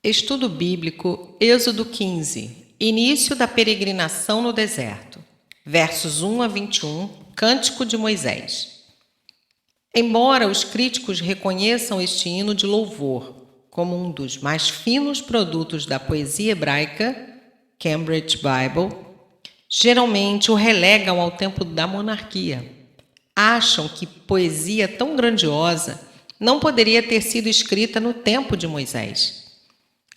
Estudo Bíblico, Êxodo 15, início da peregrinação no deserto, versos 1 a 21, Cântico de Moisés. Embora os críticos reconheçam este hino de louvor como um dos mais finos produtos da poesia hebraica, Cambridge Bible, geralmente o relegam ao tempo da monarquia. Acham que poesia tão grandiosa não poderia ter sido escrita no tempo de Moisés.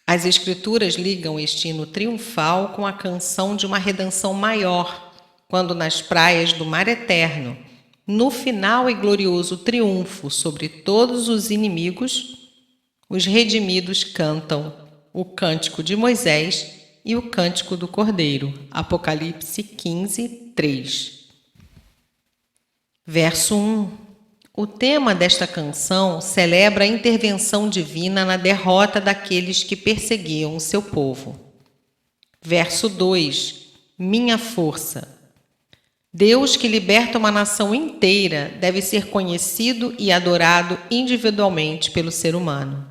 As Escrituras ligam este hino triunfal com a canção de uma redenção maior, quando nas praias do Mar Eterno, no final e glorioso triunfo sobre todos os inimigos, os redimidos cantam o Cântico de Moisés e o Cântico do Cordeiro. Apocalipse 15, 3. Verso 1. O tema desta canção celebra a intervenção divina na derrota daqueles que perseguiam o seu povo. Verso 2. Minha força. Deus que liberta uma nação inteira deve ser conhecido e adorado individualmente pelo ser humano.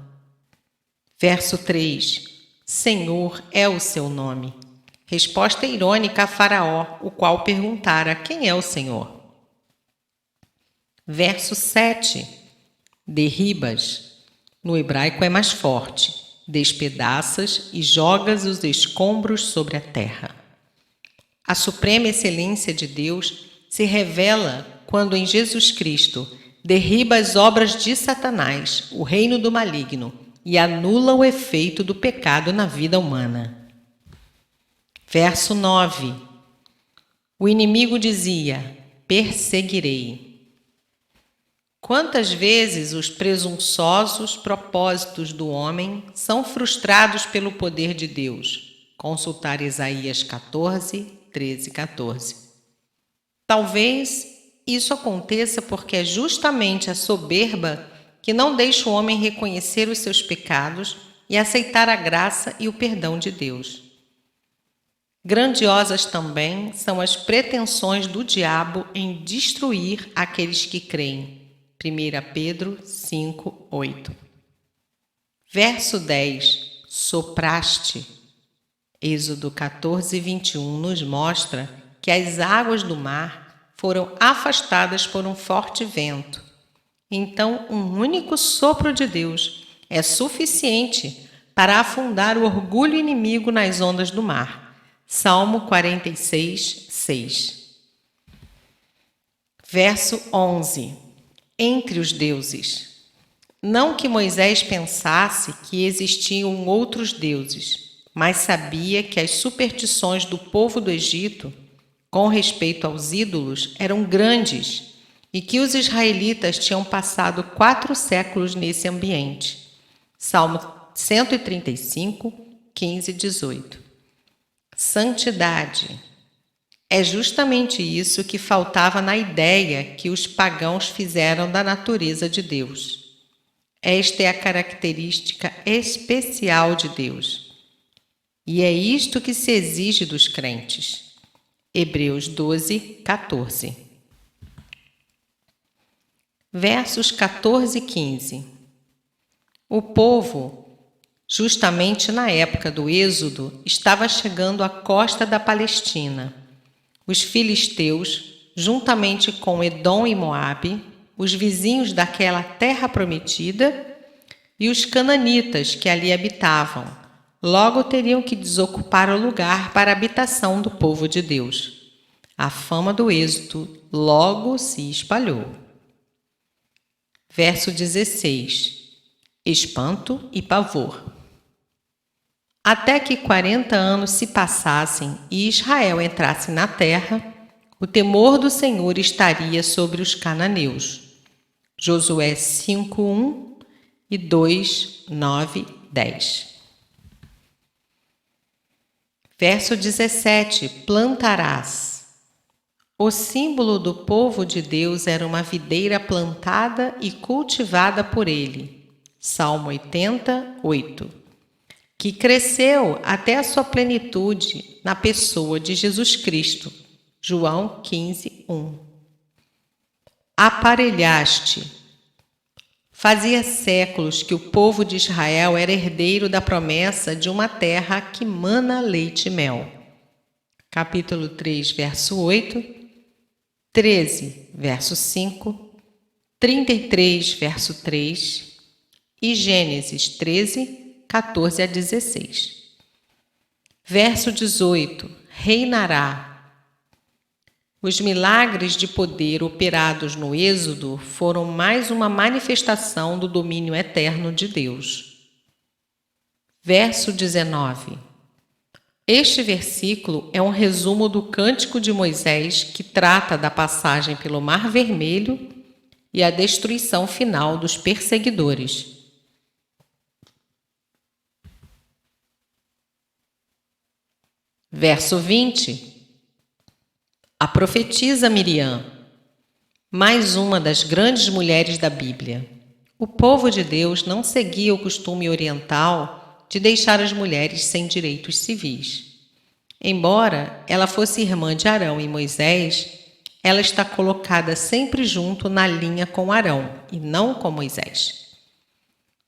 Verso 3. Senhor é o seu nome. Resposta irônica a Faraó, o qual perguntara: quem é o Senhor? Verso 7. Derribas. No hebraico é mais forte. Despedaças e jogas os escombros sobre a terra. A suprema excelência de Deus se revela quando em Jesus Cristo derriba as obras de Satanás, o reino do maligno, e anula o efeito do pecado na vida humana. Verso 9. O inimigo dizia: perseguirei. Quantas vezes os presunçosos propósitos do homem são frustrados pelo poder de Deus? Consultar Isaías 14, 13 e 14. Talvez isso aconteça porque é justamente a soberba que não deixa o homem reconhecer os seus pecados e aceitar a graça e o perdão de Deus. Grandiosas também são as pretensões do diabo em destruir aqueles que creem. 1 Pedro 5, 8. Verso 10. Sopraste. Êxodo 14, 21 nos mostra que as águas do mar foram afastadas por um forte vento. Então, um único sopro de Deus é suficiente para afundar o orgulho inimigo nas ondas do mar. Salmo 46, 6. Verso 11. Entre os deuses. Não que Moisés pensasse que existiam outros deuses, mas sabia que as superstições do povo do Egito, com respeito aos ídolos, eram grandes e que os israelitas tinham passado 4 séculos nesse ambiente. Salmo 135, 15 e 18. Santidade. É justamente isso que faltava na ideia que os pagãos fizeram da natureza de Deus. Esta é a característica especial de Deus. E é isto que se exige dos crentes. Hebreus 12, 14. Versos 14 e 15. O povo, justamente na época do Êxodo, estava chegando à costa da Palestina. Os filisteus, juntamente com Edom e Moabe, os vizinhos daquela terra prometida, e os cananitas que ali habitavam, logo teriam que desocupar o lugar para a habitação do povo de Deus. A fama do êxodo logo se espalhou. Verso 16. Espanto e pavor. Até que 40 anos se passassem e Israel entrasse na terra, o temor do Senhor estaria sobre os cananeus. Josué 5, 1 e 2, 9, 10. Verso 17. Plantarás. O símbolo do povo de Deus era uma videira plantada e cultivada por ele. Salmo 80, 8. Que cresceu até a sua plenitude na pessoa de Jesus Cristo. João 15, 1. Aparelhaste. Fazia séculos que o povo de Israel era herdeiro da promessa de uma terra que mana leite e mel. Capítulo 3, verso 8, 13, verso 5, 33, verso 3 e Gênesis 13, 14 a 16. Verso 18, reinará. Os milagres de poder operados no Êxodo foram mais uma manifestação do domínio eterno de Deus. Verso 19. Este versículo é um resumo do Cântico de Moisés que trata da passagem pelo Mar Vermelho e a destruição final dos perseguidores. Verso 20. A profetisa Miriam, mais uma das grandes mulheres da Bíblia. O povo de Deus não seguia o costume oriental de deixar as mulheres sem direitos civis. Embora ela fosse irmã de Arão e Moisés, ela está colocada sempre junto na linha com Arão e não com Moisés.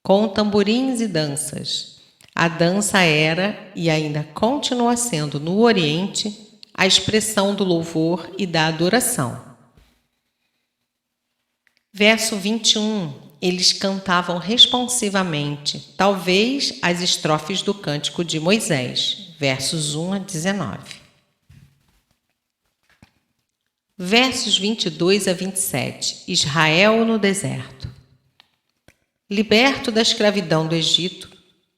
Com tamborins e danças. A dança era e ainda continua sendo no Oriente a expressão do louvor e da adoração. Verso 21. Eles cantavam responsivamente, talvez as estrofes do Cântico de Moisés, versos 1 a 19. Versos 22 a 27. Israel no deserto. Liberto da escravidão do Egito,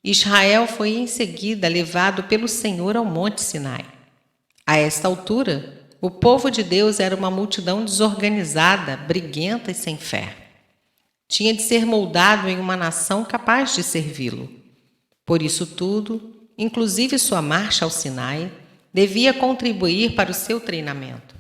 Israel foi em seguida levado pelo Senhor ao Monte Sinai. A esta altura, o povo de Deus era uma multidão desorganizada, briguenta e sem fé. Tinha de ser moldado em uma nação capaz de servi-lo. Por isso tudo, inclusive sua marcha ao Sinai, devia contribuir para o seu treinamento.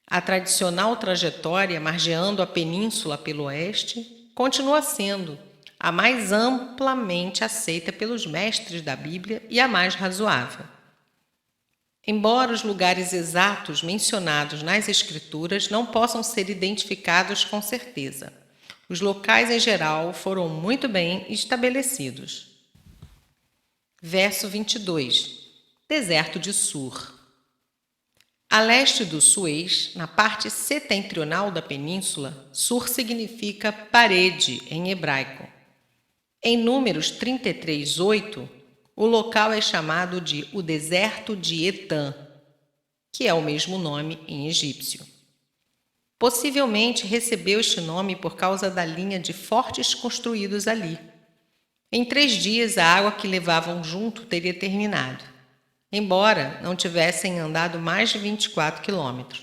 A tradicional trajetória margeando a península pelo oeste continua sendo a mais amplamente aceita pelos mestres da Bíblia e a mais razoável. Embora os lugares exatos mencionados nas Escrituras não possam ser identificados com certeza, os locais em geral foram muito bem estabelecidos. Verso 22. Deserto de Sur. A leste do Suez, na parte setentrional da península, Sur significa parede em hebraico. Em Números 33:8, o local é chamado de o deserto de Etã, que é o mesmo nome em egípcio. Possivelmente recebeu este nome por causa da linha de fortes construídos ali. Em 3 dias a água que levavam junto teria terminado, embora não tivessem andado mais de 24 quilômetros.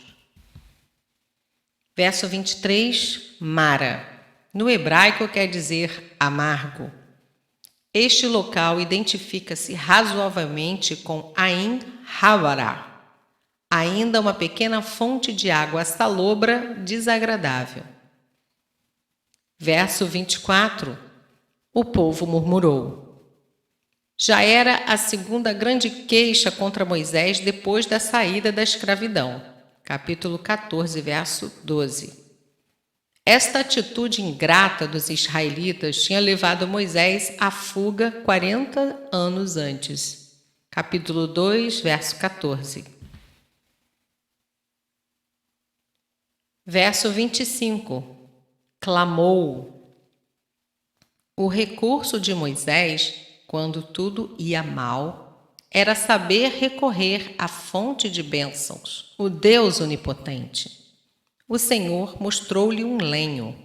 Verso 23, Mara. No hebraico quer dizer amargo. Este local identifica-se razoavelmente com Ain Havará, ainda uma pequena fonte de água salobra desagradável. Verso 24, o povo murmurou. Já era a segunda grande queixa contra Moisés depois da saída da escravidão. Capítulo 14, verso 12. Esta atitude ingrata dos israelitas tinha levado Moisés à fuga 40 anos antes. Capítulo 2, verso 14. Verso 25. Clamou. O recurso de Moisés, quando tudo ia mal, era saber recorrer à fonte de bênçãos, o Deus onipotente. O Senhor mostrou-lhe um lenho.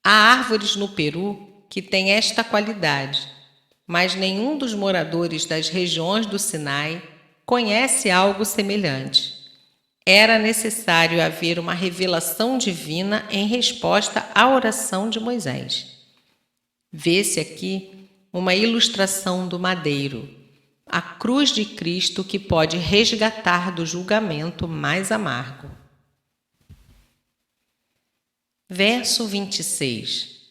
Há árvores no Peru que têm esta qualidade, mas nenhum dos moradores das regiões do Sinai conhece algo semelhante. Era necessário haver uma revelação divina em resposta à oração de Moisés. Vê-se aqui uma ilustração do madeiro, a cruz de Cristo que pode resgatar do julgamento mais amargo. Verso 26.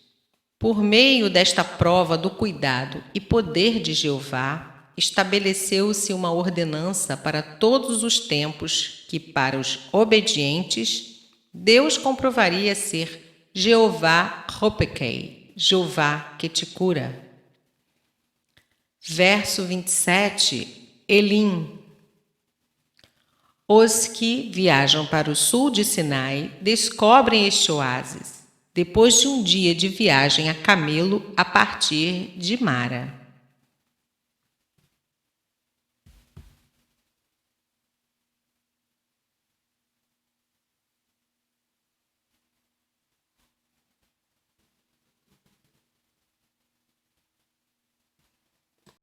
Por meio desta prova do cuidado e poder de Jeová, estabeleceu-se uma ordenança para todos os tempos que, para os obedientes, Deus comprovaria ser Jeová Ropekei, Jeová que te cura. Verso 27, Elim. Os que viajam para o sul de Sinai descobrem este oásis, depois de um dia de viagem a camelo a partir de Mara.